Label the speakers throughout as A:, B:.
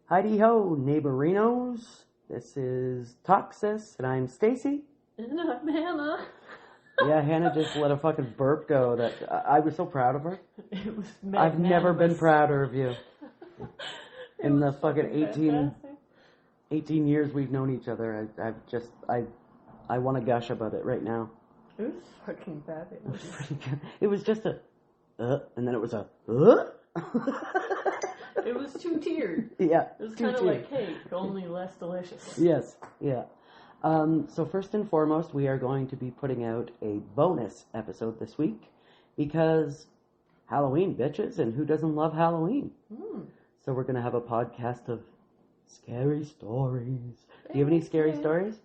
A: Heidi-ho, neighborinos. This is Toxis, and I'm Stacy.
B: And I'm Hannah.
A: Yeah, Hannah just let a fucking burp go that I was so proud of her.
B: It was
A: I've never been prouder of you. In the fucking 18 years we've known each other, I want to gush about it right now.
B: It was fucking fabulous.
A: It was pretty good. It was just a, and then it was a,
B: It was two-tiered.
A: Yeah.
B: It was kind of like cake, only less delicious.
A: Yes, yeah. So first and foremost, we are going to be putting out a bonus episode this week because Halloween, bitches, and who doesn't love Halloween? So we're going to have a podcast of scary stories. Do you have any scary stories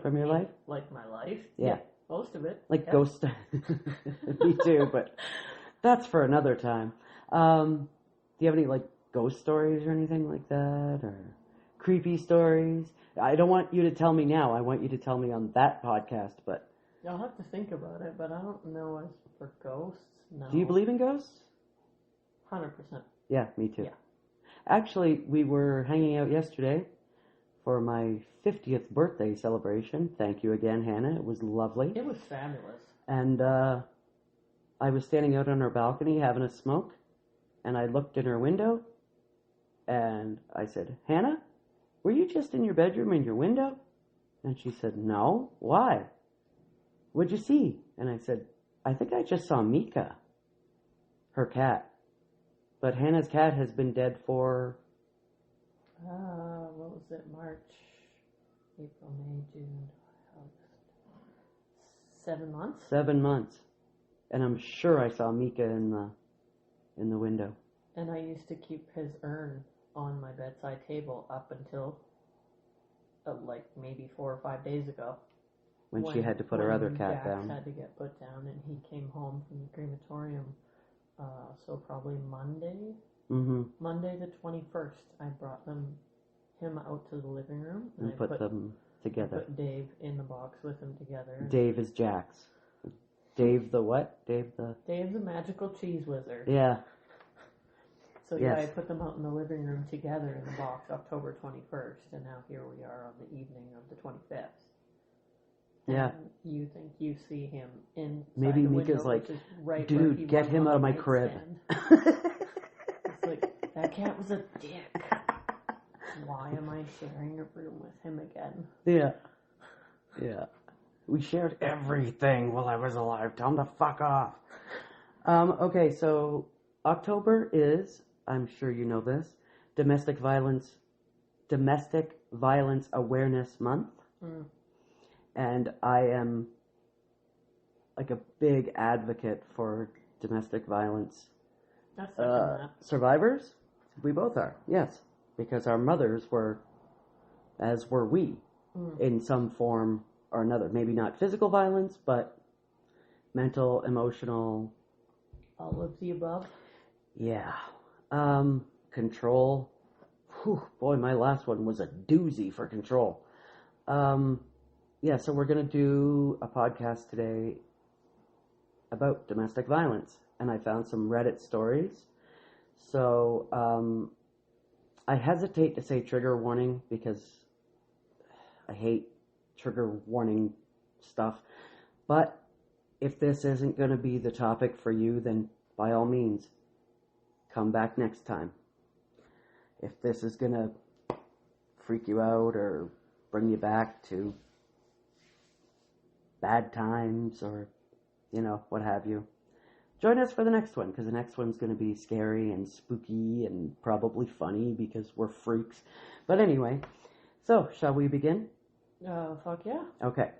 A: from your life?
B: Like my life?
A: Yeah.
B: Most of it.
A: Like ghost. Me too, but that's for another time. Do you have any, like, ghost stories or anything like that? Or creepy stories? I don't want you to tell me now. I want you to tell me on that podcast, but...
B: I'll have to think about it, but I don't know as for ghosts, no.
A: Do you believe in ghosts?
B: 100%.
A: Yeah, me too.
B: Yeah.
A: Actually, we were hanging out yesterday for my 50th birthday celebration. Thank you again, Hannah. It was lovely.
B: It was fabulous.
A: And I was standing out on her balcony having a smoke. And I looked in her window, and I said, Hannah, were you just in your bedroom in your window? And she said, no. Why? What'd you see? And I said, I think I just saw Mika, her cat. But Hannah's cat has been dead for...
B: what was it? March, April, May, June, August. 7 months?
A: 7 months. And I'm sure I saw Mika in the window.
B: And I used to keep his urn on my bedside table up until like maybe 4 or 5 days ago.
A: When she had to put her other cat
B: Jax
A: down.
B: Had to get put down, and he came home from the crematorium. So probably Monday.
A: Mm-hmm.
B: Monday the 21st, I brought him out to the living room
A: And
B: I
A: put them together.
B: Put Dave in the box with him together.
A: Dave is Jax. Dave the what?
B: Dave's a magical cheese wizard.
A: Yeah.
B: So
A: yes.
B: yeah, I put them out in the living room together in the box October 21st, and now here we are on the evening of the 25th.
A: Yeah.
B: And you think you see him inside
A: Maybe
B: the
A: Mika's
B: window,
A: like,
B: which is right
A: dude,
B: where he
A: get
B: was
A: him
B: on
A: out of
B: the
A: my crib.
B: nightstand. It's like, that cat was a dick. Why am I sharing a room with him again?
A: Yeah. Yeah. We shared everything while I was alive. Tell him to fuck off. Okay, so October is, I'm sure you know this, Domestic Violence Awareness Month.
B: Mm.
A: And I am like a big advocate for domestic violence survivors. We both are, yes, because our mothers were, as were we, in some form or another. Maybe not physical violence, but mental, emotional.
B: All of the above?
A: Yeah. Control. Whew, boy, my last one was a doozy for control. Yeah, so we're going to do a podcast today about domestic violence. And I found some Reddit stories. So, I hesitate to say trigger warning because I hate trigger warning stuff. But if this isn't going to be the topic for you, then by all means, come back next time. If this is going to freak you out or bring you back to bad times or, you know, what have you, join us for the next one, because the next one's going to be scary and spooky and probably funny because we're freaks. But anyway, so shall we begin?
B: Fuck yeah.
A: Okay.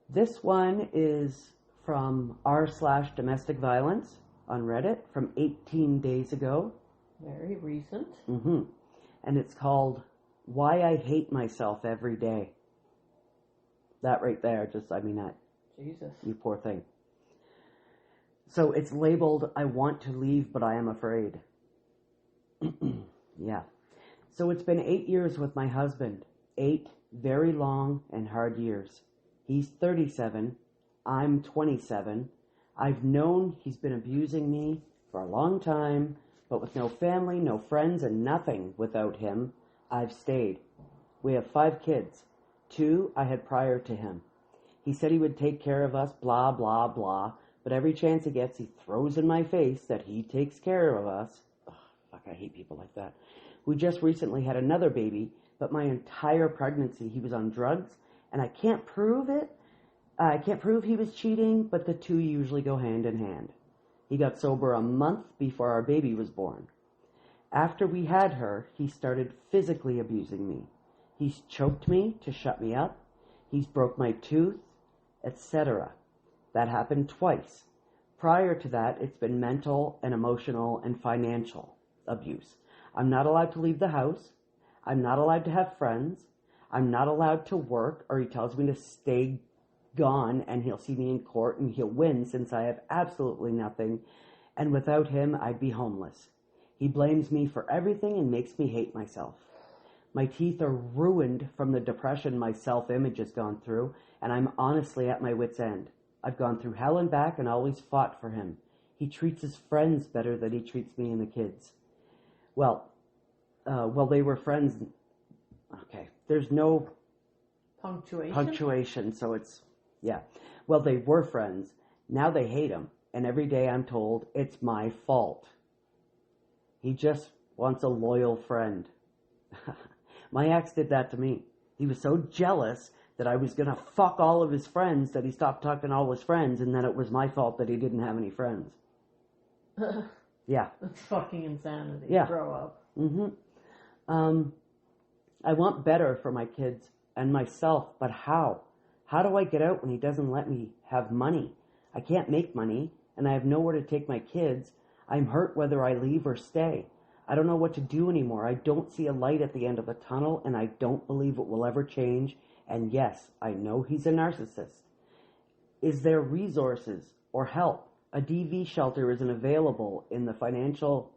A: This one is from r/domestic violence on Reddit from 18 days ago.
B: Very recent.
A: Mm-hmm. And it's called Why I Hate Myself Every Day. That right there, that,
B: Jesus.
A: you poor thing. So it's labeled, I want to leave, but I am afraid. Yeah. So it's been 8 years with my husband, 8 very long and hard years. He's 37. I'm 27. I've known he's been abusing me for a long time, but with no family, no friends, and nothing without him, I've stayed. We have 5 kids. 2 I had prior to him. He said he would take care of us, blah, blah, blah, but every chance he gets, he throws in my face that he takes care of us. Ugh, fuck, I hate people like that. We just recently had another baby, but my entire pregnancy he was on drugs, and I can't prove it. I can't prove he was cheating, but the two usually go hand in hand. He got sober a month before our baby was born. After we had her, he started physically abusing me. He's choked me to shut me up. He's broke my tooth, etc. That happened twice. Prior to that, it's been mental and emotional and financial abuse. I'm not allowed to leave the house. I'm not allowed to have friends. I'm not allowed to work, or he tells me to stay gone, and he'll see me in court and he'll win since I have absolutely nothing, and without him I'd be homeless. He blames me for everything and makes me hate myself. My teeth are ruined from the depression my self-image has gone through, and I'm honestly at my wit's end. I've gone through hell and back and always fought for him. He treats his friends better than he treats me and the kids. Well, they were friends. Okay, there's no punctuation, so it's, yeah. Well, they were friends. Now they hate him, and every day I'm told it's my fault. He just wants a loyal friend. My ex did that to me. He was so jealous that I was going to fuck all of his friends that he stopped talking to all his friends, and then it was my fault that he didn't have any friends. Yeah.
B: That's fucking insanity.
A: Yeah.
B: Grow up.
A: I want better for my kids and myself, but how? How do I get out when he doesn't let me have money? I can't make money, and I have nowhere to take my kids. I'm hurt whether I leave or stay. I don't know what to do anymore. I don't see a light at the end of the tunnel, and I don't believe it will ever change. And yes, I know he's a narcissist. Is there resources or help? A DV shelter isn't available in the financial...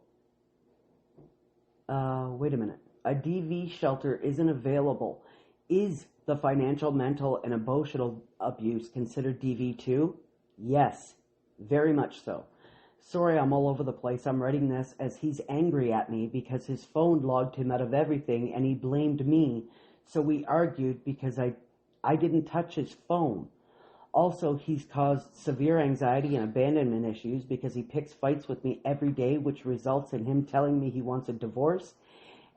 A: wait a minute. A DV shelter isn't available. Is the financial, mental, and emotional abuse considered DV too? Yes, very much so. Sorry, I'm all over the place. I'm writing this as he's angry at me because his phone logged him out of everything and he blamed me. So we argued because I didn't touch his phone. Also, he's caused severe anxiety and abandonment issues because he picks fights with me every day, which results in him telling me he wants a divorce.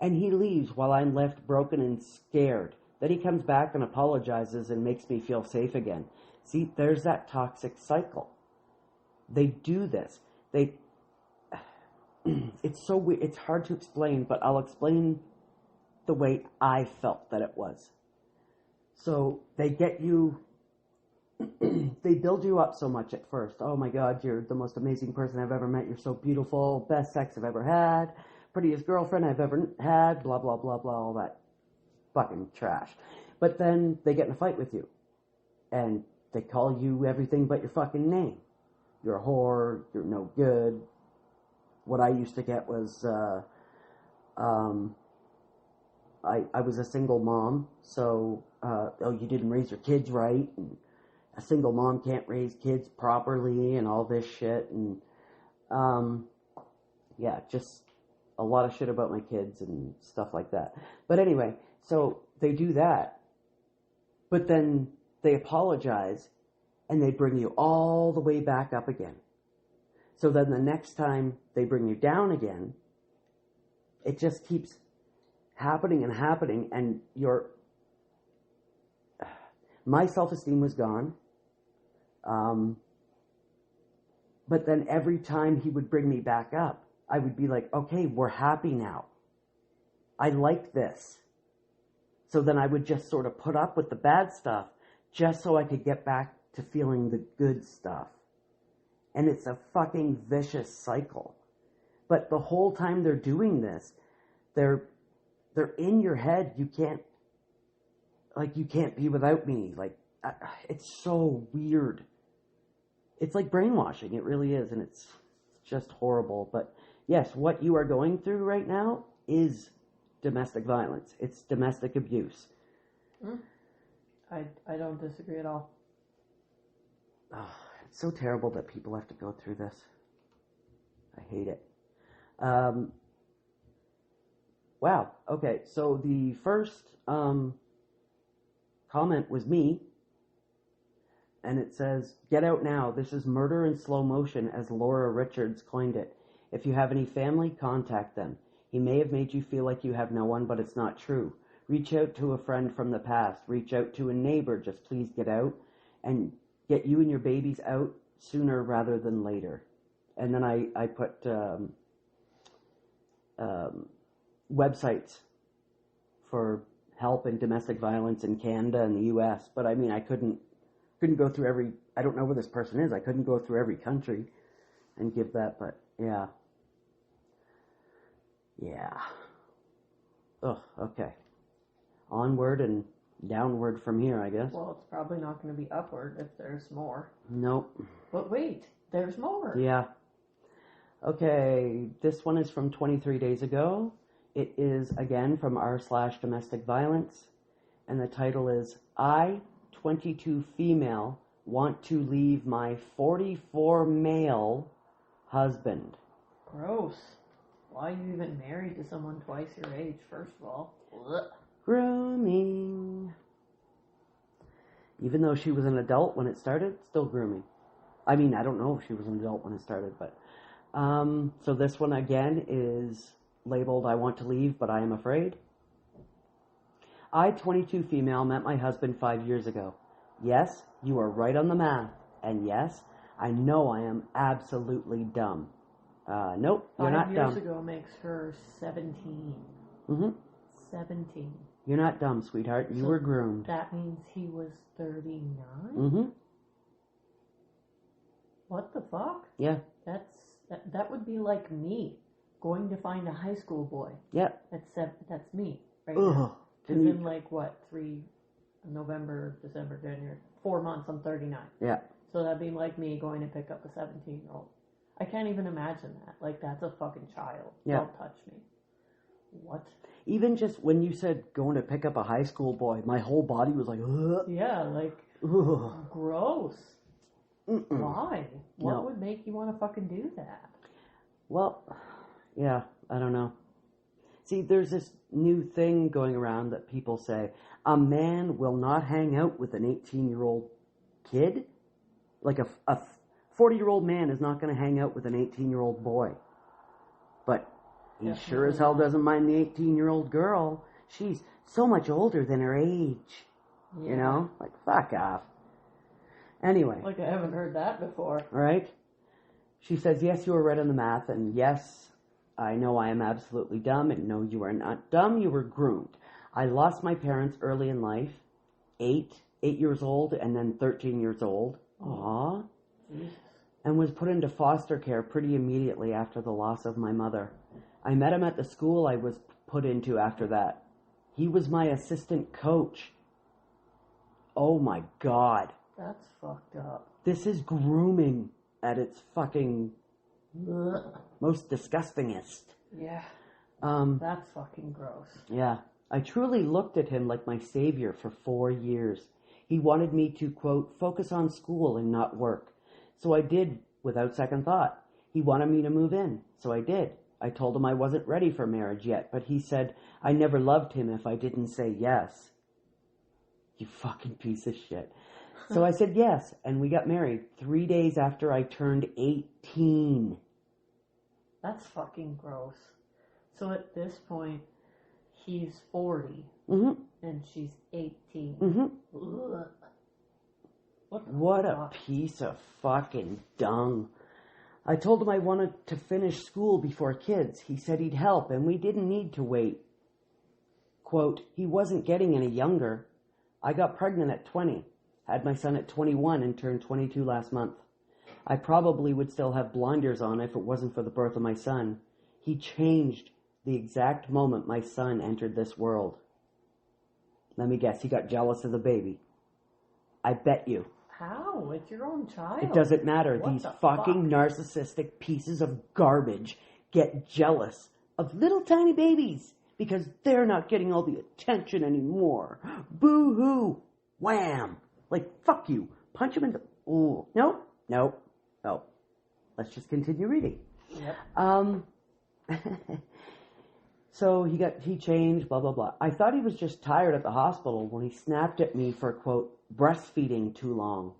A: And he leaves while I'm left broken and scared. Then he comes back and apologizes and makes me feel safe again. See, there's that toxic cycle. They do this. It's so weird. It's hard to explain, but I'll explain the way I felt that it was. So they get you, they build you up so much at first. Oh my God, you're the most amazing person I've ever met. You're so beautiful. Best sex I've ever had. Prettiest girlfriend I've ever had. Blah, blah, blah, blah, all that fucking trash. But then they get in a fight with you. And they call you everything but your fucking name. You're a whore, you're no good. What I used to get was, I was a single mom, so, you didn't raise your kids right, and a single mom can't raise kids properly, and all this shit, and, yeah, just a lot of shit about my kids and stuff like that. But anyway, so they do that, but then they apologize, and they bring you all the way back up again. So then the next time they bring you down again, it just keeps happening and happening, and my self-esteem was gone. But then every time he would bring me back up, I would be like, okay, we're happy now. I like this. So then I would just sort of put up with the bad stuff just so I could get back to feeling the good stuff. And it's a fucking vicious cycle. But the whole time they're doing this, they're in your head. You can't be without me. Like, it's so weird. It's like brainwashing. It really is. And it's just horrible. But yes, what you are going through right now is domestic violence. It's domestic abuse.
B: I don't disagree at all.
A: Oh, it's so terrible that people have to go through this. I hate it. Wow. Okay, so the first comment was me, and it says, "Get out now. This is murder in slow motion," as Laura Richards coined it. "If you have any family, contact them. He may have made you feel like you have no one, but it's not true. Reach out to a friend from the past. Reach out to a neighbor. Just please get out and get you and your babies out sooner rather than later." And then I put websites for help in domestic violence in Canada and the U.S. But I mean, I couldn't go through every. I don't know where this person is. I couldn't go through every country and give that. But yeah. Oh, okay. Onward and downward from here, I guess.
B: Well, it's probably not going to be upward if there's more.
A: Nope.
B: But wait, there's more.
A: Yeah. Okay, this one is from 23 days ago. It is, again, from r/domestic violence. And the title is, "I, 22 female, want to leave my 44 male husband."
B: Gross. Why are you even married to someone twice your age, first of all? Ugh.
A: Grooming. Even though she was an adult when it started, still grooming. I mean, I don't know if she was an adult when it started, but... so this one, again, is labeled, "I want to leave, but I am afraid." "I, 22 female, met my husband 5 years ago. Yes, you are right on the math. And yes, I know I am absolutely dumb. Nope, you're not
B: 5
A: dumb.
B: years ago makes her 17.
A: Mm-hmm.
B: 17.
A: You're not dumb, sweetheart. You
B: So
A: were groomed.
B: That means he was 39?
A: Mm-hmm.
B: What the fuck?
A: Yeah.
B: That would be like me going to find a high school boy.
A: Yep.
B: That's me, right?
A: Ugh.
B: Because in like what, November, December, January, 4 months, I'm 39.
A: Yeah.
B: So that'd be like me going to pick up a 17-year-old. I can't even imagine that. Like, that's a fucking child.
A: Yeah.
B: Don't touch me. What?
A: Even just when you said going to pick up a high school boy, my whole body was like, ugh.
B: Yeah, like,
A: Ugh.
B: gross.
A: Mm-mm.
B: Why? What
A: No.
B: would make you want to fucking do that?
A: Well, yeah, I don't know. See, there's this new thing going around that people say, a man will not hang out with an 18-year-old kid. Like a 40-year-old man is not going to hang out with an 18-year-old boy. But he
B: Definitely
A: sure as hell
B: not.
A: doesn't mind the 18-year-old girl. She's so much older than her age.
B: Yeah.
A: You know? Like, fuck off. Anyway.
B: Like, I haven't heard that before.
A: Right? She says, "Yes, you were right on the math, and yes, I know I am absolutely dumb, and no, you are not dumb, you were groomed. I lost my parents early in life, 8 years old, and then 13 years old. Aww.
B: Jesus.
A: And was put into foster care pretty immediately after the loss of my mother. I met him at the school I was put into after that. He was my assistant coach. Oh my God.
B: That's fucked up.
A: This is grooming at its fucking
B: Ugh.
A: most disgustingest.
B: Yeah,
A: Um,
B: that's fucking gross.
A: yeah. I truly looked at him like my savior for 4 years. He wanted me to, quote, focus on school and not work. So I did without second thought. He wanted me to move in. So I did. I told him I wasn't ready for marriage yet, but he said I never loved him if I didn't say yes. You fucking piece of shit. So I said yes, and we got married 3 days after I turned 18.
B: That's fucking gross. So at this point, he's 40
A: Mm-hmm.
B: and she's 18.
A: Mm-hmm.
B: Ugh.
A: What a
B: fuck?
A: piece of fucking dung. I told him I wanted to finish school before kids. He said he'd help, and we didn't need to wait. Quote, he wasn't getting any younger. I got pregnant at 20, had my son at 21, and turned 22 last month. I probably would still have blinders on if it wasn't for the birth of my son. He changed the exact moment my son entered this world. Let me guess, he got jealous of the baby. I bet you.
B: How? It's your own child.
A: It doesn't matter.
B: What
A: These
B: the
A: fucking narcissistic pieces of garbage get jealous of little tiny babies because they're not getting all the attention anymore. Boo-hoo. Wham. Like, fuck you. Punch him in the... Ooh. No. Let's just continue reading.
B: Yep.
A: So he changed, blah, blah, blah. I thought he was just tired at the hospital when he snapped at me for, quote, breastfeeding too long.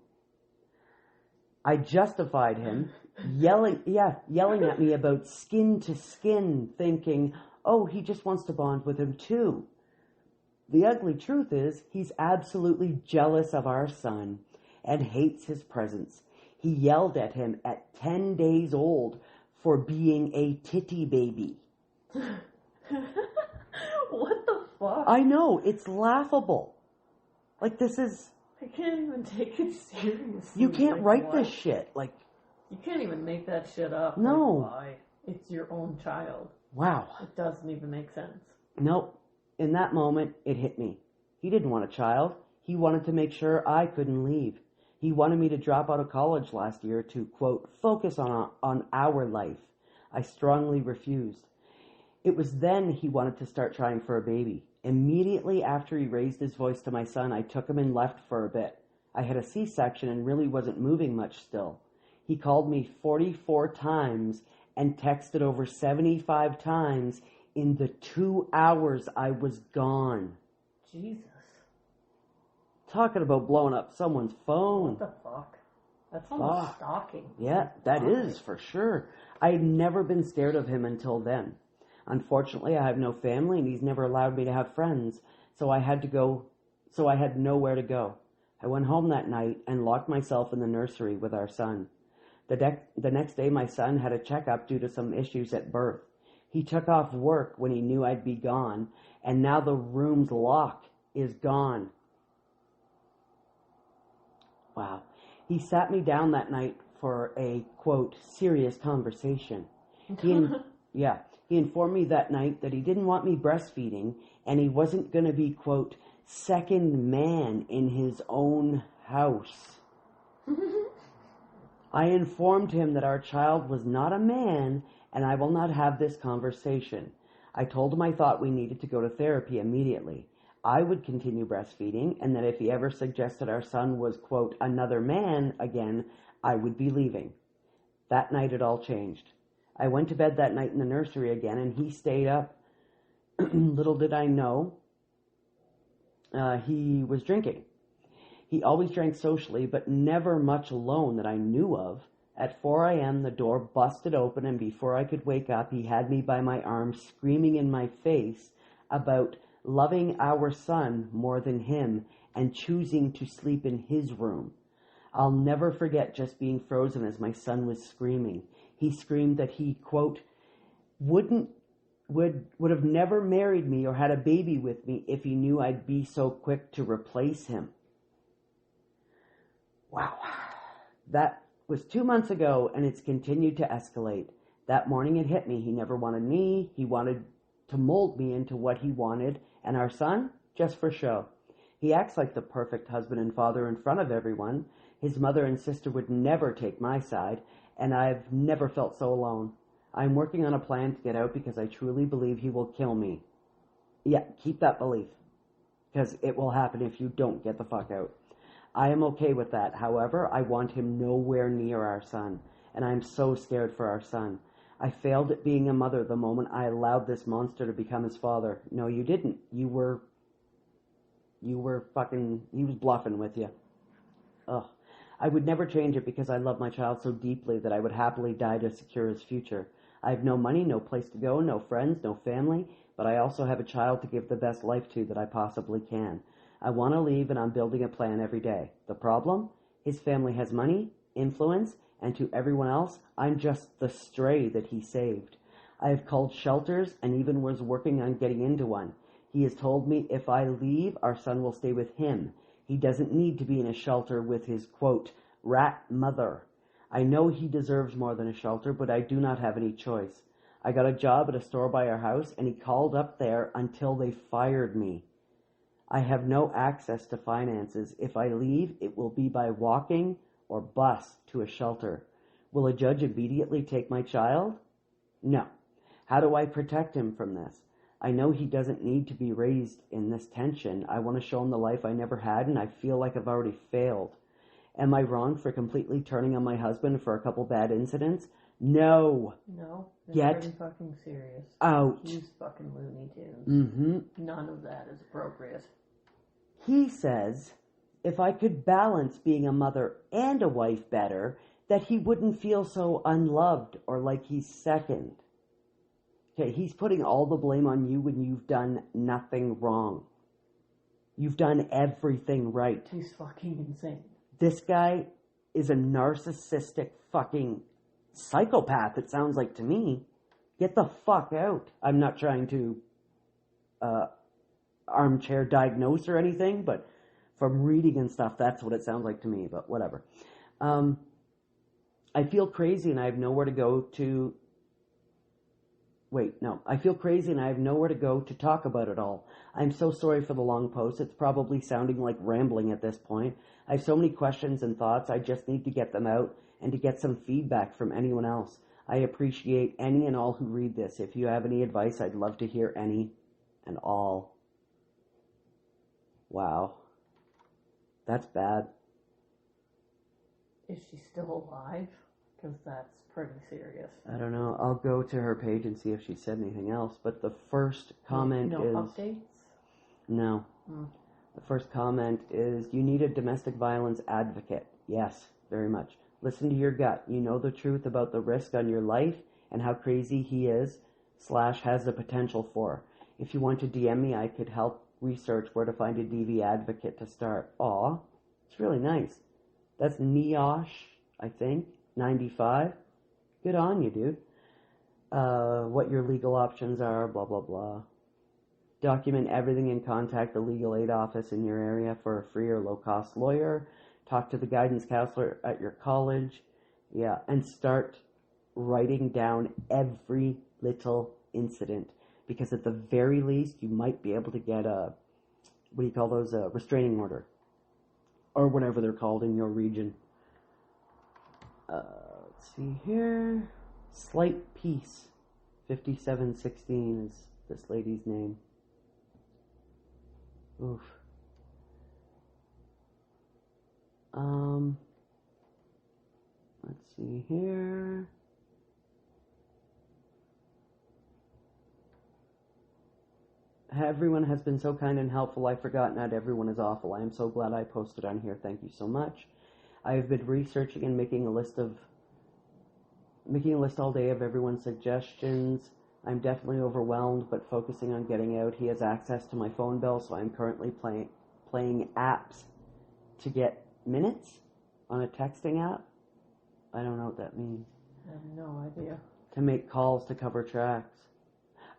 A: I justified him, yelling at me about skin to skin, thinking, oh, he just wants to bond with him too. The ugly truth is, he's absolutely jealous of our son and hates his presence. He yelled at him at 10 days old for being a titty baby.
B: What the fuck?
A: I know, it's laughable. Like, this is...
B: I can't even take it seriously.
A: You can't
B: like,
A: write
B: what?
A: this shit. Like,
B: You can't even make that shit up.
A: No.
B: Like, why? It's your own child.
A: wow.
B: It doesn't even make sense.
A: Nope. In that moment, it hit me. He didn't want a child. He wanted to make sure I couldn't leave. He wanted me to drop out of college last year to, quote, focus on our life. I strongly refused. It was then he wanted to start trying for a baby. Immediately after he raised his voice to my son, I took him and left for a bit. I had a C-section and really wasn't moving much still. He called me 44 times and texted over 75 times in the 2 hours I was gone.
B: Jesus.
A: Talking about blowing up someone's phone.
B: What the fuck? That's almost stalking.
A: Yeah, that is for sure. I had never been scared of him until then. Unfortunately, I have no family and he's never allowed me to have friends, so I had nowhere to go. I went home that night and locked myself in the nursery with our son. The next day, my son had a checkup due to some issues at birth. He took off work when he knew I'd be gone, and now the room's lock is gone. Wow. He sat me down that night for a, quote, serious conversation. He informed me that night that he didn't want me breastfeeding, and he wasn't going to be, quote, second man in his own house. I informed him that our child was not a man, and I will not have this conversation. I told him I thought we needed to go to therapy immediately. I would continue breastfeeding, and that if he ever suggested our son was, quote, another man again, I would be leaving. That night it all changed. I went to bed that night in the nursery again, and he stayed up. Little did I know, he was drinking. He always drank socially, but never much alone that I knew of. At 4 a.m., the door busted open, and before I could wake up, he had me by my arm, screaming in my face about loving our son more than him and choosing to sleep in his room. I'll never forget just being frozen as my son was screaming. He screamed that he, quote, would have never married me or had a baby with me if he knew I'd be so quick to replace him. Wow. That was 2 months ago, and it's continued to escalate. That morning it hit me. He never wanted me. He wanted to mold me into what he wanted, and our son, just for show. He acts like the perfect husband and father in front of everyone. His mother and sister would never take my side, and I've never felt so alone. I'm working on a plan to get out because I truly believe he will kill me. Yeah, keep that belief, because it will happen if you don't get the fuck out. I am okay with that. However, I want him nowhere near our son, and I'm so scared for our son. I failed at being a mother the moment I allowed this monster to become his father. No, you didn't. You were fucking, he was bluffing with you. Ugh. I would never change it because I love my child so deeply that I would happily die to secure his future. I have no money, no place to go, no friends, no family, but I also have a child to give the best life to that I possibly can. I want to leave, and I'm building a plan every day. The problem? His family has money, influence, and to everyone else, I'm just the stray that he saved. I have called shelters and even was working on getting into one. He has told me if I leave, our son will stay with him. He doesn't need to be in a shelter with his, quote, rat mother. I know he deserves more than a shelter, but I do not have any choice. I got a job at a store by our house, and he called up there until they fired me. I have no access to finances. If I leave, it will be by walking or bus to a shelter. Will a judge immediately take my child? No. How do I protect him from this? I know he doesn't need to be raised in this tension. I want to show him the life I never had, and I feel like I've already failed. Am I wrong for completely turning on my husband for a couple bad incidents? No.
B: No, it's
A: Get
B: pretty fucking serious.
A: out.
B: He's fucking Looney Tunes.
A: Mm-hmm.
B: None of that is appropriate.
A: He says, if I could balance being a mother and a wife better, that he wouldn't feel so unloved or like he's second. Okay, he's putting all the blame on you when you've done nothing wrong. You've done everything right.
B: He's fucking insane.
A: This guy is a narcissistic fucking psychopath, it sounds like to me. Get the fuck out. I'm not trying to armchair diagnose or anything, but from reading and stuff, that's what it sounds like to me, but whatever. I feel crazy and I have nowhere to go to... I feel crazy and I have nowhere to go to talk about it all. I'm so sorry for the long post. It's probably sounding like rambling at this point. I have so many questions and thoughts. I just need to get them out and to get some feedback from anyone else. I appreciate any and all who read this. If you have any advice, I'd love to hear any and all. Wow. That's bad.
B: Is she still alive? Because that's pretty serious.
A: I don't know. I'll go to her page and see if she said anything else. But the first comment
B: no
A: is...
B: updates?
A: No. The first comment is, you need a domestic violence advocate. Yes, very much. Listen to your gut. You know the truth about the risk on your life and how crazy he is / has the potential for. If you want to DM me, I could help research where to find a DV advocate to start. Aw, it's really nice. That's Neosh, I think, 95. Good on you, dude. What your legal options are, blah, blah, blah. Document everything and contact the legal aid office in your area for a free or low-cost lawyer. Talk to the guidance counselor at your college. Yeah, and start writing down every little incident. Because at the very least, you might be able to get a, what do you call those, a restraining order. Or whatever they're called in your region. Let's see here. Slight Peace. 5716 is this lady's name. Oof. Let's see here. Everyone has been so kind and helpful. I forgot not everyone is awful. I am so glad I posted on here. Thank you so much. I have been researching and making a list all day of everyone's suggestions. I'm definitely overwhelmed, but focusing on getting out. He has access to my phone bill, so I'm currently playing apps to get minutes on a texting app. I don't know what that means.
B: I have no idea.
A: To make calls to cover tracks.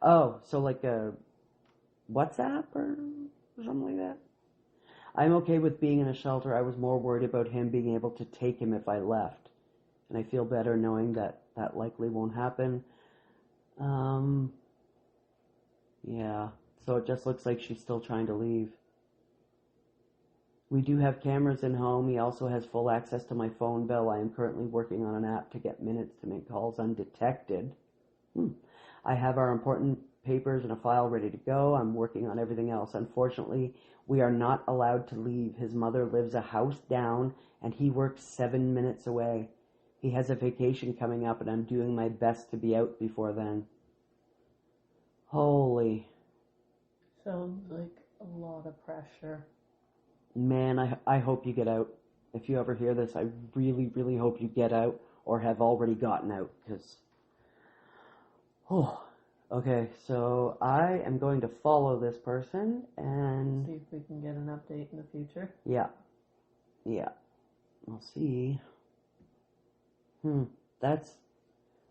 A: Oh, so like a WhatsApp or something like that? I'm okay with being in a shelter. I was more worried about him being able to take him if I left. And I feel better knowing that that likely won't happen. Yeah. So it just looks like she's still trying to leave. We do have cameras in home. He also has full access to my phone bill. I am currently working on an app to get minutes to make calls undetected. I have our important papers and a file ready to go. I'm working on everything else. Unfortunately, we are not allowed to leave. His mother lives a house down, and he works 7 minutes away. He has a vacation coming up, and I'm doing my best to be out before then. Holy.
B: Sounds like a lot of pressure.
A: Man, I hope you get out. If you ever hear this, I really, really hope you get out or have already gotten out, because... Okay, so I am going to follow this person and...
B: See if we can get an update in the future.
A: Yeah. We'll see. That's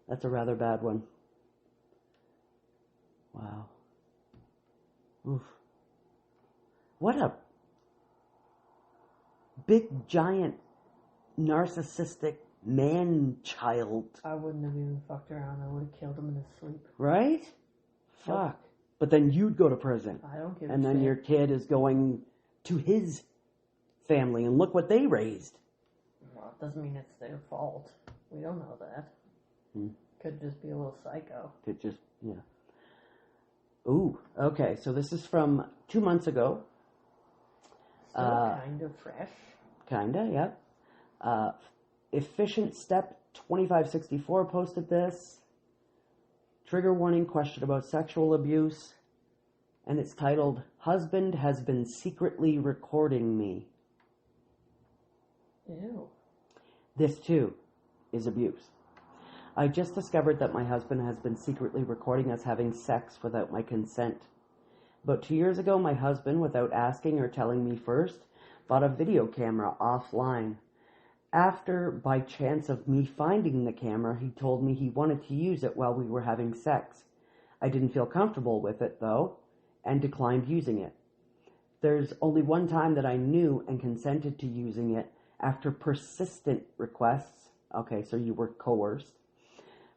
A: a rather bad one. Wow. Oof. What a big, giant, narcissistic man-child.
B: I wouldn't have even fucked around. I would have killed him in his sleep.
A: Right? Fuck. But then you'd go to prison.
B: I don't give a
A: And then
B: shit.
A: your kid is going to his family, and look what they raised.
B: Well, it doesn't mean it's their fault. We don't know that. Could just be a little psycho.
A: Could just, yeah. Ooh, okay. So this is from 2 months ago.
B: Still kind of fresh.
A: Kinda, yeah. Efficient Step 2564 posted this. Trigger warning question about sexual abuse. And it's titled, Husband Has Been Secretly Recording Me.
B: Ew.
A: This, too, is abuse. I just discovered that my husband has been secretly recording us having sex without my consent. About 2 years ago, my husband, without asking or telling me first, bought a video camera offline. After, by chance of me finding the camera, he told me he wanted to use it while we were having sex. I didn't feel comfortable with it, though, and declined using it. There's only one time that I knew and consented to using it after persistent requests. Okay, so you were coerced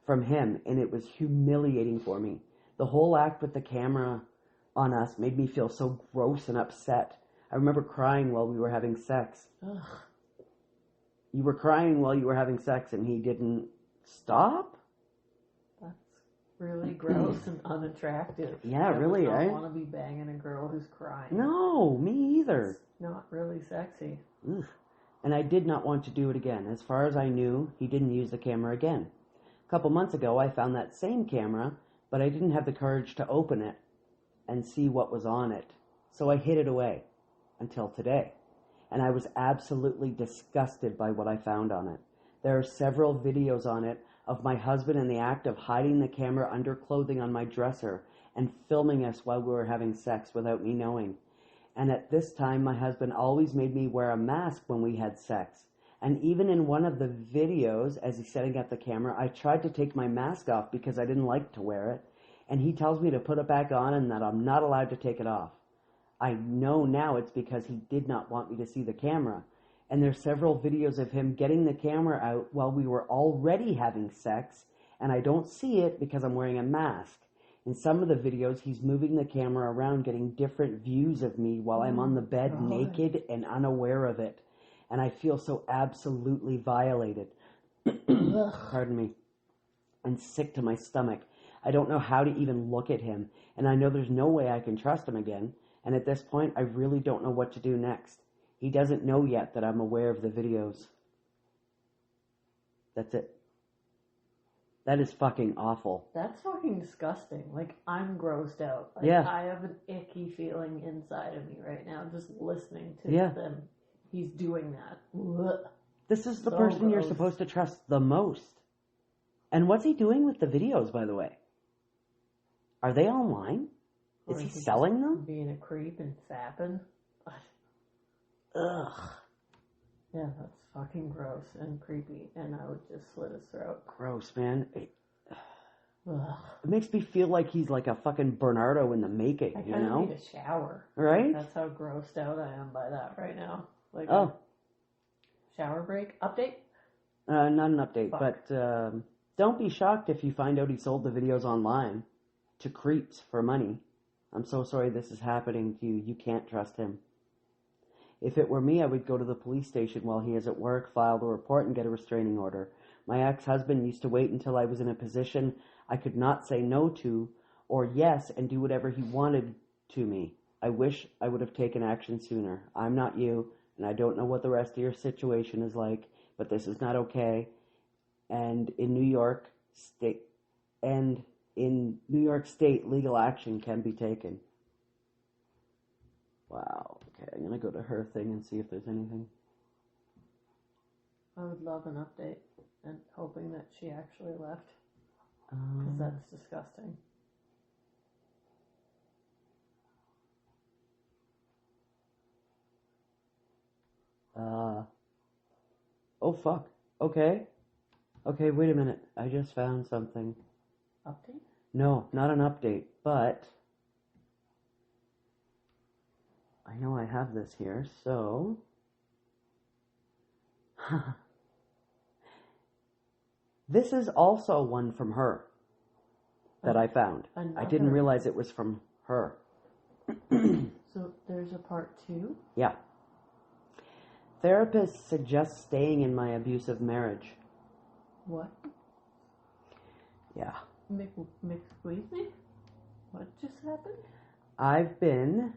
A: from him, and it was humiliating for me. The whole act with the camera on us made me feel so gross and upset. I remember crying while we were having sex.
B: Ugh.
A: You were crying while you were having sex and he didn't stop?
B: That's really gross and unattractive.
A: Yeah, really,
B: I
A: eh?
B: don't want to be banging a girl who's crying.
A: No, me either.
B: It's not really sexy.
A: Ugh. And I did not want to do it again. As far as I knew, he didn't use the camera again. A couple months ago, I found that same camera, but I didn't have the courage to open it and see what was on it. So I hid it away until today. And I was absolutely disgusted by what I found on it. There are several videos on it of my husband in the act of hiding the camera under clothing on my dresser and filming us while we were having sex without me knowing. And at this time, my husband always made me wear a mask when we had sex. And even in one of the videos, as he's setting up the camera, I tried to take my mask off because I didn't like to wear it. And he tells me to put it back on and that I'm not allowed to take it off. I know now it's because he did not want me to see the camera. And there's several videos of him getting the camera out while we were already having sex, and I don't see it because I'm wearing a mask. In some of the videos, he's moving the camera around, getting different views of me while I'm on the bed
B: God.
A: naked and unaware of it. And I feel so absolutely violated. Pardon me. And sick to my stomach. I don't know how to even look at him, and I know there's no way I can trust him again. And at this point, I really don't know what to do next. He doesn't know yet that I'm aware of the videos. That's it. That is fucking awful.
B: That's fucking disgusting. Like, I'm grossed out. Like,
A: Yeah.
B: I have an icky feeling inside of me right now just listening to
A: Yeah.
B: them. He's doing that. Ugh.
A: This is the
B: So
A: person you're
B: gross.
A: supposed to trust the most. And what's he doing with the videos, by the way? Are they online?
B: Or
A: Is he
B: just
A: selling them?
B: Being a creep and fapping.
A: Ugh.
B: Yeah, that's fucking gross and creepy, and I would just slit his throat.
A: Gross, man. It
B: Ugh.
A: makes me feel like he's like a fucking Bernardo in the making,
B: I
A: you
B: kind of
A: know?
B: need a shower.
A: Right?
B: That's how grossed out I am by that right now. Like,
A: Oh.
B: shower break update?
A: Not an update,
B: Fuck.
A: but don't be shocked if you find out he sold the videos online to creeps for money. I'm so sorry this is happening to you. You can't trust him. If it were me, I would go to the police station while he is at work, file the report, and get a restraining order. My ex-husband used to wait until I was in a position I could not say no to or yes and do whatever he wanted to me. I wish I would have taken action sooner. I'm not you, and I don't know what the rest of your situation is like, but this is not okay. And in New York State, legal action can be taken. Wow. Okay, I'm gonna go to her thing and see if there's anything.
B: I would love an update, and hoping that she actually left, because that's disgusting.
A: Oh fuck. Okay. Okay, wait a minute. I just found something.
B: Update?
A: No, not an update, but I know I have this here, so this is also one from her that I found. I didn't realize it was from her.
B: So there's a part 2?
A: Yeah. Therapist suggests staying in my abusive marriage.
B: What?
A: Yeah.
B: Excuse me? What just happened?
A: I've been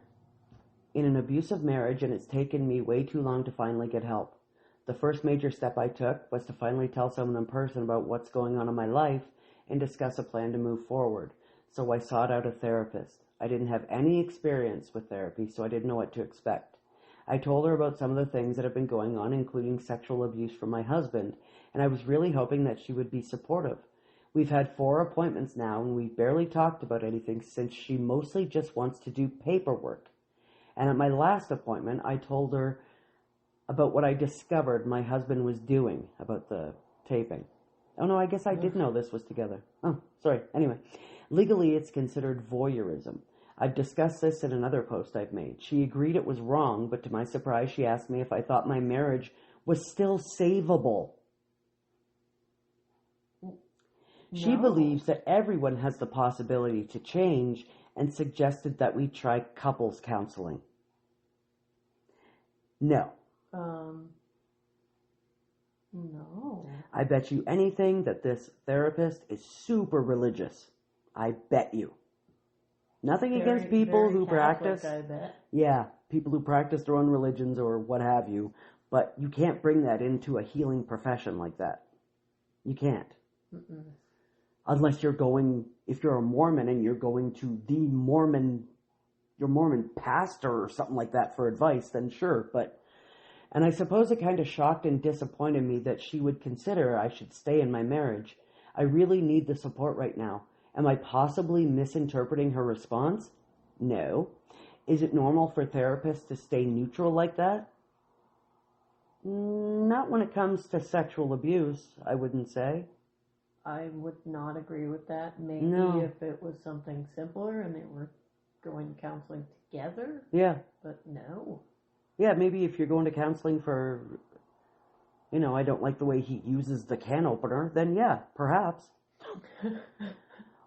A: in an abusive marriage, and it's taken me way too long to finally get help. The first major step I took was to finally tell someone in person about what's going on in my life and discuss a plan to move forward. So I sought out a therapist. I didn't have any experience with therapy, so I didn't know what to expect. I told her about some of the things that have been going on, including sexual abuse from my husband, and I was really hoping that she would be supportive. We've had 4 appointments now, and we've barely talked about anything since she mostly just wants to do paperwork. And at my last appointment, I told her about what I discovered my husband was doing about the taping. Oh no, I guess I did know this was together. Oh, sorry. Anyway, legally it's considered voyeurism. I've discussed this in another post I've made. She agreed it was wrong, but to my surprise, she asked me if I thought my marriage was still savable. She believes that everyone has the possibility to change and suggested that we try couples counseling. No.
B: No.
A: I bet you anything that this therapist is super religious. I bet you. Nothing against people who
B: Catholic,
A: practice.
B: I bet.
A: Yeah, people who practice their own religions or what have you. But you can't bring that into a healing profession like that. You can't.
B: Mm-mm.
A: Unless you're going, if you're a Mormon and you're going to your Mormon pastor or something like that for advice, then sure. And I suppose it kind of shocked and disappointed me that she would consider I should stay in my marriage. I really need the support right now. Am I possibly misinterpreting her response? No. Is it normal for therapists to stay neutral like that? Not when it comes to sexual abuse, I wouldn't say.
B: I would not agree with that. Maybe
A: No.
B: if it was something simpler and they were going to counseling together.
A: Yeah.
B: But no.
A: Yeah, maybe if you're going to counseling for, I don't like the way he uses the can opener, then yeah, perhaps.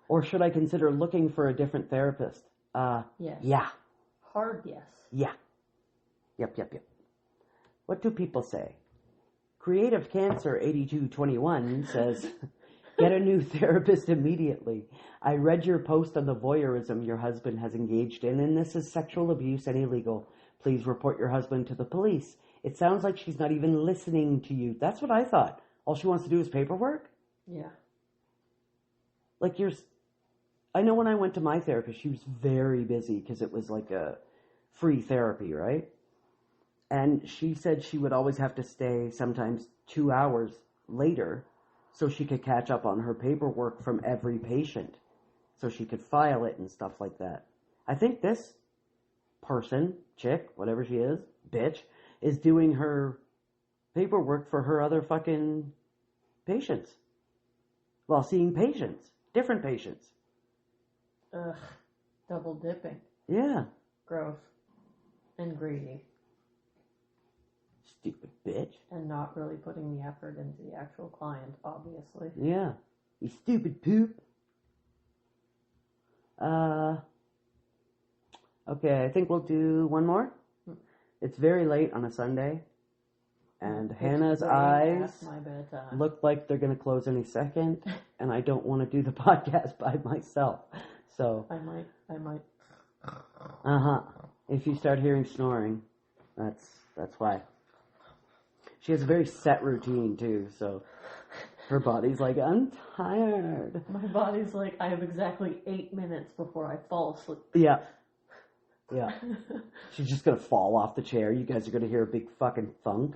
A: Or should I consider looking for a different therapist?
B: Yes.
A: Yeah.
B: Hard yes.
A: Yeah. Yep. What do people say? Creative Cancer 8221 says, get a new therapist immediately. I read your post on the voyeurism your husband has engaged in, and this is sexual abuse and illegal. Please report your husband to the police. It sounds like she's not even listening to you. That's what I thought. All she wants to do is paperwork?
B: Yeah.
A: Like I know when I went to my therapist, she was very busy because it was like a free therapy, right? And she said she would always have to stay sometimes 2 hours later so she could catch up on her paperwork from every patient so she could file it and stuff like that. I think this person, chick, whatever she is, bitch, is doing her paperwork for her other fucking patients while seeing patients, different patients.
B: Ugh. Double dipping.
A: Yeah.
B: Gross. And greedy.
A: Stupid bitch.
B: And not really putting the effort into the actual client, obviously.
A: Yeah. You stupid poop. Okay, I think we'll do one more. It's very late on a Sunday, and Hannah's eyes
B: My bedtime.
A: look like they're going to close any second, and I don't want to do the podcast by myself. So,
B: I might.
A: if you start hearing snoring, that's why. She has a very set routine too, so her body's like, I'm tired.
B: My body's like, I have exactly 8 minutes before I fall asleep.
A: Yeah. She's just going to fall off the chair. You guys are going to hear a big fucking thunk.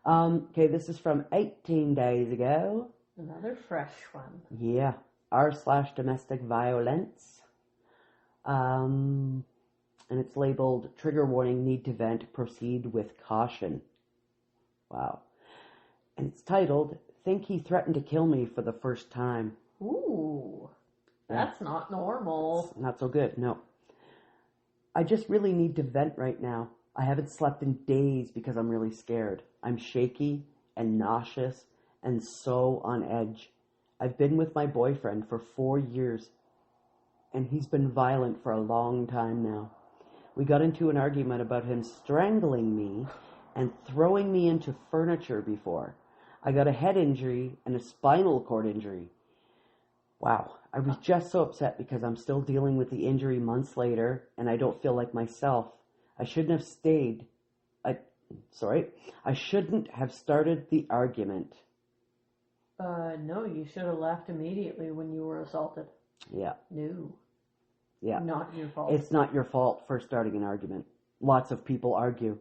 A: Okay, this is from 18 days ago.
B: Another fresh one.
A: Yeah. r/domestic violence. And it's labeled trigger warning, need to vent, proceed with caution. Wow. And it's titled, think he threatened to kill me for the first time.
B: Ooh. That's not normal.
A: It's not so good, no. I just really need to vent right now. I haven't slept in days because I'm really scared. I'm shaky and nauseous and so on edge. I've been with my boyfriend for 4 years, and he's been violent for a long time now. We got into an argument about him strangling me and throwing me into furniture before. I got a head injury and a spinal cord injury. Wow. I was just so upset because I'm still dealing with the injury months later and I don't feel like myself. I shouldn't have stayed. I shouldn't have started the argument.
B: No, you should have left immediately when you were assaulted.
A: Yeah.
B: No.
A: Yeah.
B: Not your fault.
A: It's not your fault for starting an argument. Lots of people argue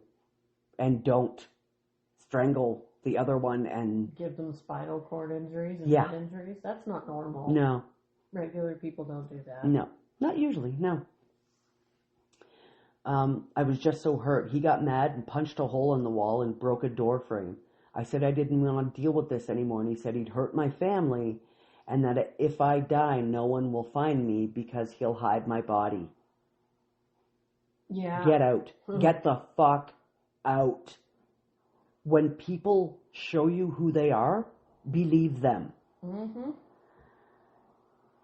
A: and don't strangle the other one and
B: give them spinal cord injuries and
A: Yeah.
B: head injuries. That's not normal.
A: No.
B: Regular people don't do that.
A: No. Not usually, no. I was just so hurt. He got mad and punched a hole in the wall and broke a door frame. I said I didn't want to deal with this anymore, and he said he'd hurt my family and that if I die, no one will find me because he'll hide my body.
B: Yeah.
A: Get out. Get the fuck out. When people show you who they are, believe them.
B: Mm-hmm.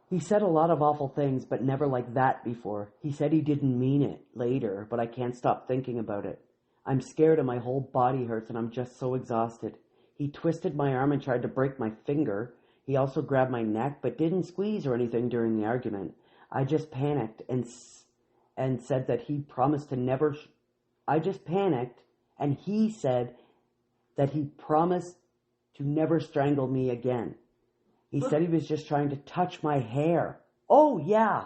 A: He said a lot of awful things, but never like that before. He said he didn't mean it later, but I can't stop thinking about it. I'm scared and my whole body hurts and I'm just so exhausted. He twisted my arm and tried to break my finger. He also grabbed my neck, but didn't squeeze or anything during the argument. I just panicked and said that he promised to never... I just panicked and he said that he promised to never strangle me again. He said he was just trying to touch my hair. Oh, yeah.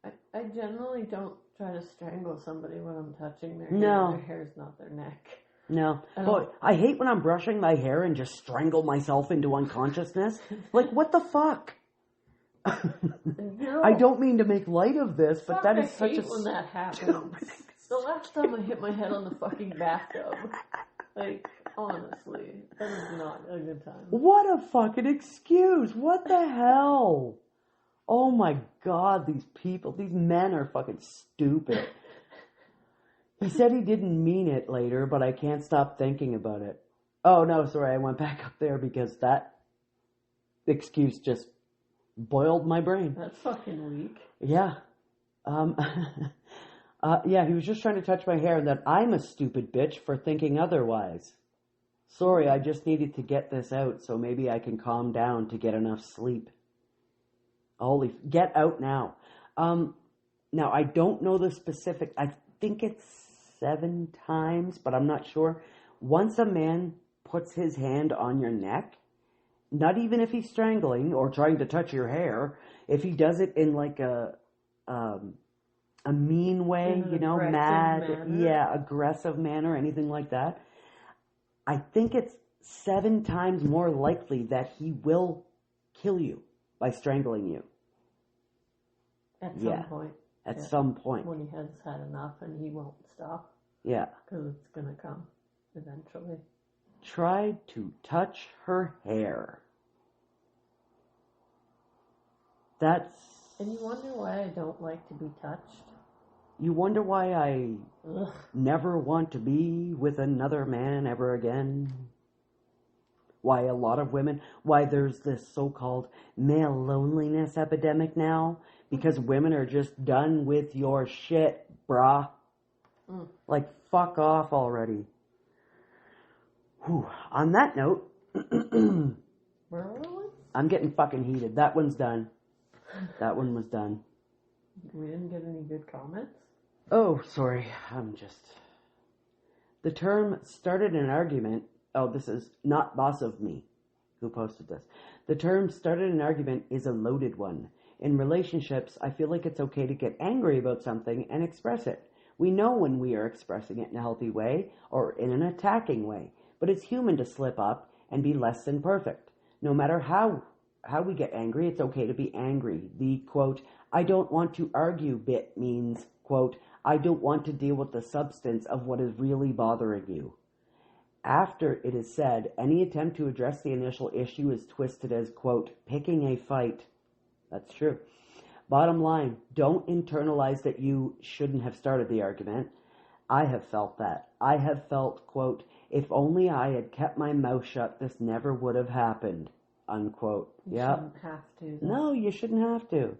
B: I generally don't try to strangle somebody when I'm touching their hair.
A: No.
B: Their hair's not their neck.
A: No. But I hate when I'm brushing my hair and just strangle myself into unconsciousness. Like, what the fuck? I don't mean to make light of this, but that is such a...
B: when that happens. The last time I hit my head on the fucking bathtub. Like, honestly, that is not a good time.
A: What a fucking excuse. What the hell? Oh my God, these people, these men are fucking stupid. He said he didn't mean it later, but I can't stop thinking about it. Oh no, sorry, I went back up there because that excuse just boiled my brain.
B: That's fucking weak.
A: Yeah. Yeah, he was just trying to touch my hair and that I'm a stupid bitch for thinking otherwise. Sorry, I just needed to get this out so maybe I can calm down to get enough sleep. Get out now. Now, I don't know the specific, I think it's 7 times, but I'm not sure. Once a man puts his hand on your neck, not even if he's strangling or trying to touch your hair, if he does it in like a mean way, you know, mad, aggressive manner, anything like that, I think it's 7 times more likely that he will kill you by strangling you.
B: At some point.
A: At some point.
B: When he has had enough and he won't stop.
A: Yeah.
B: Because it's going to come eventually.
A: Tried to touch her hair. That's...
B: And you wonder why I don't like to be touched?
A: You wonder why I never want to be with another man ever again? Why a lot of women, why there's this so-called male loneliness epidemic now? Because women are just done with your shit, brah. Like, fuck off already. Whew. On that note, I'm getting fucking heated. That one's done. That one was done.
B: We didn't get any good comments?
A: Oh, sorry. The term started an argument. Oh, this is not boss of me who posted this. The term started an argument is a loaded one. In relationships, I feel like it's okay to get angry about something and express it. We know when we are expressing it in a healthy way or in an attacking way, but it's human to slip up and be less than perfect. No matter how we get angry, it's okay to be angry. The, quote, I don't want to argue bit means, quote, I don't want to deal with the substance of what is really bothering you. After it is said, any attempt to address the initial issue is twisted as, quote, picking a fight. That's true. Bottom line, don't internalize that you shouldn't have started the argument. I have felt that. I have felt, quote, if only I had kept my mouth shut, this never would have happened, unquote.
B: You shouldn't have to. Though.
A: No, you shouldn't have to.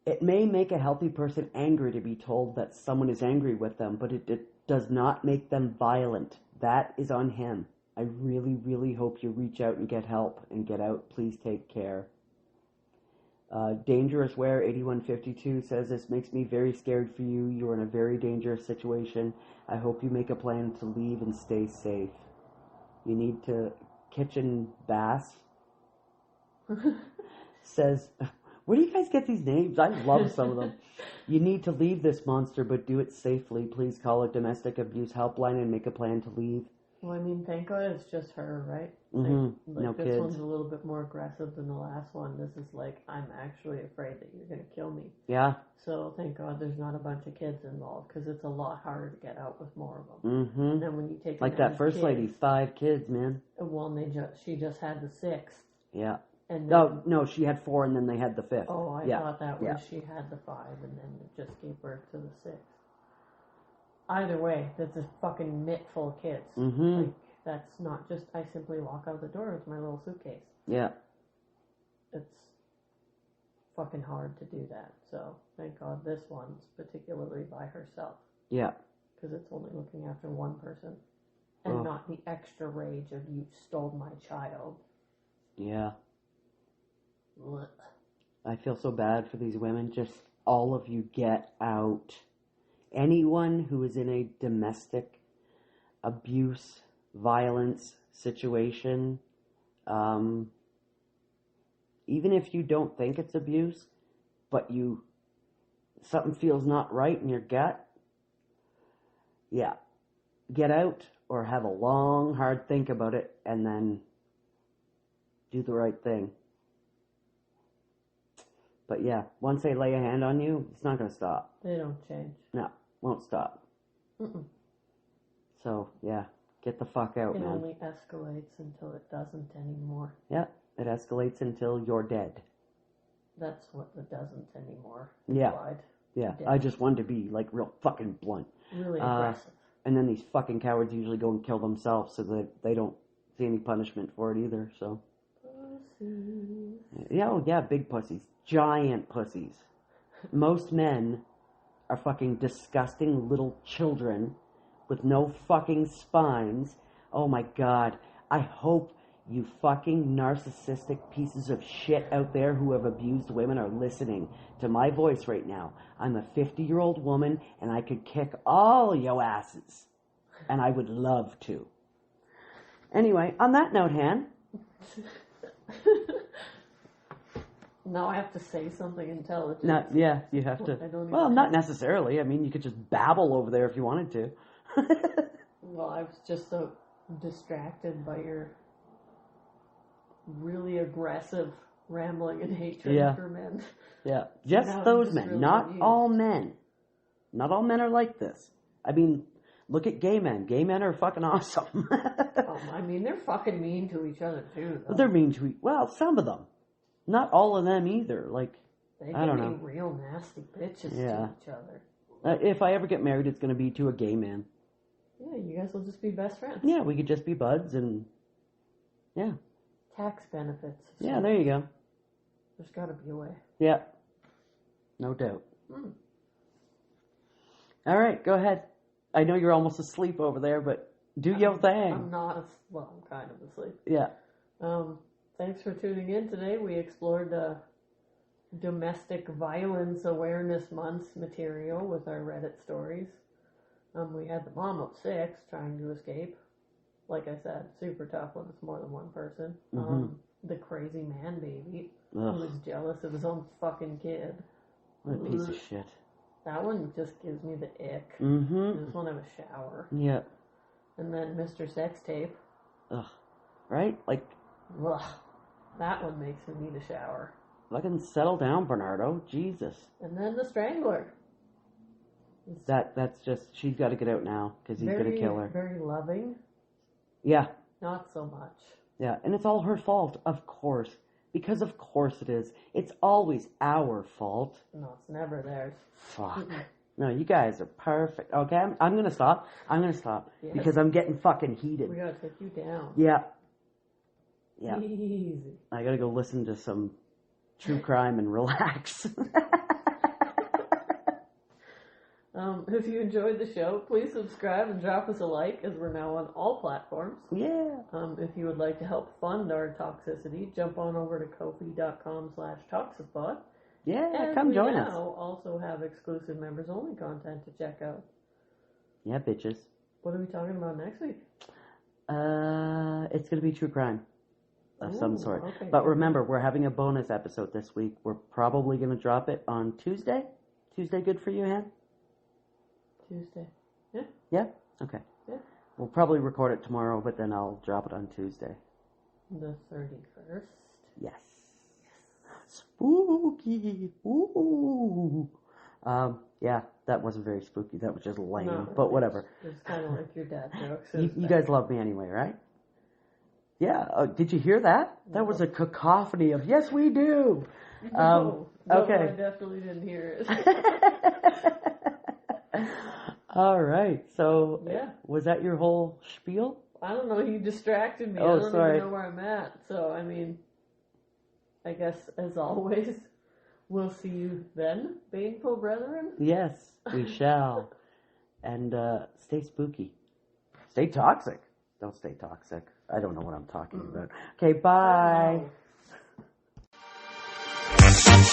A: It may make a healthy person angry to be told that someone is angry with them, but it does not make them violent. That is on him. I really, really hope you reach out and get help and get out. Please take care. Dangerous Wear 8152 says, this makes me very scared for you. You are in a very dangerous situation. I hope you make a plan to leave and stay safe. You need to... Kitchen Bass says, where do you guys get these names? I love some of them. You need to leave this monster, but do it safely. Please call a domestic abuse helpline and make a plan to leave.
B: Well, I mean, thank God it's just her, right?
A: Mm-hmm.
B: Like
A: No
B: this
A: kids.
B: one's a little bit more aggressive than the last one. This is like, I'm actually afraid that you're going to kill me.
A: Yeah.
B: So thank God there's not a bunch of kids involved, because it's a lot harder to get out with more of them.
A: Mm-hmm.
B: And then when you take
A: Like that first
B: kids,
A: lady, 5 kids, man.
B: well, and she just had the 6th.
A: Yeah.
B: And then,
A: Oh, no, she had 4 and then they had the 5th.
B: oh, I
A: Yeah.
B: thought that was
A: Yeah.
B: she had the 5 and then it just gave birth to the 6th. Either way, that's a fucking mitt full of kids.
A: Mm-hmm.
B: Like, that's not just, I simply walk out the door with my little suitcase.
A: Yeah.
B: It's fucking hard to do that. So, thank God this one's particularly by herself.
A: Yeah.
B: Because it's only looking after one person. And not the extra rage of, you stole my child.
A: Yeah.
B: Blech.
A: I feel so bad for these women. Just all of you get out. Anyone who is in a domestic abuse, violence situation, even if you don't think it's abuse, but something feels not right in your gut, yeah, get out or have a long, hard think about it and then do the right thing. But yeah, once they lay a hand on you, it's not going to stop.
B: They don't change.
A: No, won't stop.
B: Mm-mm.
A: So, yeah, get the fuck out,
B: It
A: man.
B: only escalates until it doesn't anymore.
A: Yeah, it escalates until you're dead.
B: That's what the doesn't anymore
A: Yeah.
B: implied.
A: Yeah,
B: Dead.
A: I just wanted to be, like, real fucking blunt.
B: Really aggressive.
A: And then these fucking cowards usually go and kill themselves so that they don't see any punishment for it either, so.
B: Pussies.
A: Yeah, oh yeah, big pussies. Giant pussies. Most men are fucking disgusting little children with no fucking spines. Oh my god. I hope you fucking narcissistic pieces of shit out there who have abused women are listening to my voice right now. I'm a 50-year-old woman and I could kick all yo asses. And I would love to. Anyway, on that note, Han.
B: Now I have to say something intelligent.
A: Yeah, you have to.
B: I don't
A: Well,
B: even-
A: not necessarily. I mean, you could just babble over there if you wanted to.
B: Well, I was just so distracted by your really aggressive rambling and hatred
A: Yeah.
B: for men.
A: Yeah, just
B: Now I'm
A: those
B: just
A: men.
B: really
A: Not
B: confused.
A: all men. Not all men are like this. I mean, look at gay men. Gay men are fucking awesome.
B: I mean, they're fucking mean to each other too. Though.
A: They're mean to well, some of them. Not all of them either. Like,
B: They
A: I don't
B: can
A: know.
B: be real nasty bitches
A: Yeah.
B: to each other.
A: If I ever get married, it's going to be to a gay man.
B: Yeah, you guys will just be best friends.
A: Yeah, we could just be buds and, yeah.
B: Tax benefits.
A: Yeah, there you go.
B: There's got to be a way.
A: Yeah. No doubt.
B: Hmm.
A: All right, go ahead. I know you're almost asleep over there, but do your
B: I'm
A: thing.
B: not. I'm kind of asleep.
A: Yeah.
B: Thanks for tuning in today. We explored Domestic Violence Awareness Month material with our Reddit stories. We had the mom of 6 trying to escape. Like I said, super tough when it's more than one person. The crazy man baby who was
A: Ugh,
B: jealous of his own fucking kid.
A: what a piece of shit.
B: That one just gives me the ick. I
A: Mm-hmm.
B: just want to have a shower.
A: Yeah.
B: And then Mr. Sex Tape.
A: Ugh. Right? Like,
B: Ugh, that one makes me need a shower.
A: fucking settle down, Bernardo. Jesus.
B: And then the Strangler. It's
A: That's just, she's got to get out now, because he's going to kill her.
B: very loving.
A: Yeah.
B: Not so much.
A: Yeah. And it's all her fault, of course. Because of course it is. It's always our fault.
B: No, it's never theirs.
A: Fuck. No, you guys are perfect. Okay, I'm going to stop.
B: Yes.
A: Because I'm getting fucking heated.
B: We gotta take you down.
A: Yeah. Yeah.
B: Easy.
A: I gotta go listen to some true crime and relax.
B: If you enjoyed the show, please subscribe and drop us a like, as we're now on all platforms.
A: Yeah.
B: If you would like to help fund our toxicity, jump on over to kofi.com/toxipod.
A: Yeah,
B: And
A: come join
B: we
A: us.
B: now also have exclusive members-only content to check out.
A: Yeah, bitches.
B: What are we talking about next week?
A: It's going to be true crime of some sort.
B: Okay,
A: But
B: good.
A: remember, we're having a bonus episode this week. We're probably going to drop it on Tuesday. Tuesday good for you, Han?
B: Tuesday. Yeah?
A: Yeah? Okay.
B: Yeah.
A: We'll probably record it tomorrow, but then I'll drop it on Tuesday.
B: The 31st.
A: Yes. Spooky. Ooh. Yeah, that wasn't very spooky. That was just lame.
B: No,
A: but whatever.
B: It's kind of like your dad jokes.
A: You guys love me anyway, right? Yeah. Did you hear that? That was a cacophony of yes, we do.
B: No,
A: okay.
B: I definitely didn't hear it.
A: All right. So,
B: Yeah.
A: was that your whole spiel?
B: I don't know, you distracted me.
A: Oh,
B: I don't
A: sorry.
B: even know where I'm at. So, I mean, I guess, as always, we'll see you then, baneful brethren.
A: Yes, we shall. And stay spooky. Stay toxic. Don't stay toxic. I don't know what I'm talking about. Okay, bye.
B: Bye.